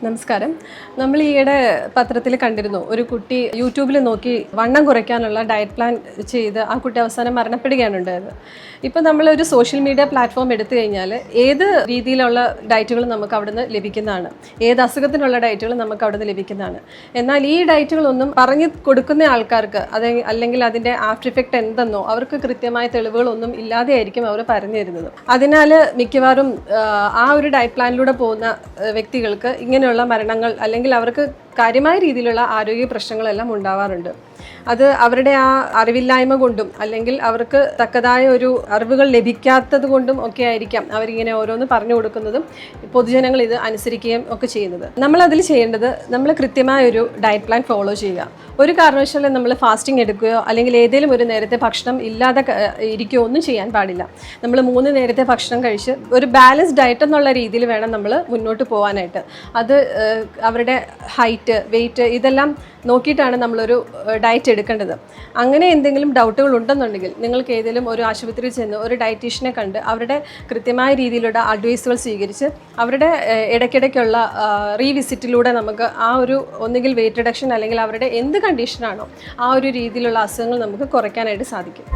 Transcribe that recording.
നമസ്കാരം. നമ്മൾ ഈയിടെ പത്രത്തിൽ കണ്ടിരുന്നു, ഒരു കുട്ടി യൂട്യൂബിൽ നോക്കി വണ്ണം കുറയ്ക്കാനുള്ള ഡയറ്റ് പ്ലാൻ ചെയ്ത് ആ കുട്ടി അവസാനം മരണപ്പെടുകയാണ് ഉണ്ടായത്. ഇപ്പം നമ്മളൊരു സോഷ്യൽ മീഡിയ പ്ലാറ്റ്ഫോം എടുത്തു കഴിഞ്ഞാൽ ഏത് രീതിയിലുള്ള ഡയറ്റുകൾ നമുക്ക് അവിടുന്ന് ലഭിക്കുന്നതാണ്, ഏത് അസുഖത്തിനുള്ള ഡയറ്റുകൾ നമുക്ക് അവിടുന്ന് ലഭിക്കുന്നതാണ്. എന്നാൽ ഈ ഡയറ്റുകളൊന്നും പറഞ്ഞു കൊടുക്കുന്ന ആൾക്കാർക്ക് അല്ലെങ്കിൽ അതിൻ്റെ ആഫ്റ്റർ ഇഫക്റ്റ് എന്തെന്നോ അവർക്ക് കൃത്യമായ തെളിവുകളൊന്നും ഇല്ലാതെ ആയിരിക്കും അവർ പറഞ്ഞു തരുന്നത്. അതിനാൽ മിക്കവാറും ആ ഒരു ഡയറ്റ് പ്ലാനിലൂടെ പോകുന്ന വ്യക്തികൾക്ക് ഇങ്ങനെയുള്ള മരണങ്ങൾ അല്ലെങ്കിൽ അവർക്ക് കാര്യമായ രീതിയിലുള്ള ആരോഗ്യ പ്രശ്നങ്ങളെല്ലാം ഉണ്ടാവാറുണ്ട്. അത് അവരുടെ ആ അറിവില്ലായ്മ കൊണ്ടും അല്ലെങ്കിൽ അവർക്ക് തക്കതായ ഒരു അറിവുകൾ ലഭിക്കാത്തത് കൊണ്ടും ഒക്കെ ആയിരിക്കാം അവരിങ്ങനെ ഓരോന്ന് പറഞ്ഞു കൊടുക്കുന്നതും പൊതുജനങ്ങൾ ഇത് അനുസരിക്കുകയും ഒക്കെ ചെയ്യുന്നത്. നമ്മളതിൽ ചെയ്യേണ്ടത്, നമ്മൾ കൃത്യമായ ഒരു ഡയറ്റ് പ്ലാൻ ഫോളോ ചെയ്യുക. ഒരു കാരണവശാലും നമ്മൾ ഫാസ്റ്റിംഗ് എടുക്കുകയോ അല്ലെങ്കിൽ ഏതെങ്കിലും ഒരു നേരത്തെ ഭക്ഷണം ഇല്ലാതെ ഇരിക്കുകയോ ഒന്നും ചെയ്യാൻ പാടില്ല. നമ്മൾ 3 നേരത്തെ ഭക്ഷണം കഴിച്ച് ഒരു ബാലൻസ് ഡയറ്റ് എന്നുള്ള രീതിയിൽ വേണം നമ്മൾ മുന്നോട്ട് പോകാനായിട്ട്. അത് അവരുടെ ഹൈറ്റ്, വെയിറ്റ് ഇതെല്ലാം നോക്കിയിട്ടാണ് നമ്മളൊരു ഡയറ്റ് എടുക്കേണ്ടത്. അങ്ങനെ എന്തെങ്കിലും ഡൗട്ടുകൾ ഉണ്ടെന്നുണ്ടെങ്കിൽ നിങ്ങൾക്ക് ഏതെങ്കിലും ഒരു ആശുപത്രിയിൽ ചെന്ന് ഒരു ഡയറ്റീഷ്യനെ കണ്ട് അവരുടെ കൃത്യമായ രീതിയിലുള്ള അഡ്വൈസുകൾ സ്വീകരിച്ച് അവരുടെ ഇടയ്ക്കിടയ്ക്കുള്ള റീവിസിറ്റിലൂടെ നമുക്ക് ആ ഒരു ഒന്നുകിൽ വെയിറ്റ് റിഡക്ഷൻ അല്ലെങ്കിൽ അവരുടെ എന്ത് കണ്ടീഷനാണോ ആ ഒരു രീതിയിലുള്ള അസുഖങ്ങൾ നമുക്ക് കുറയ്ക്കാനായിട്ട് സാധിക്കും.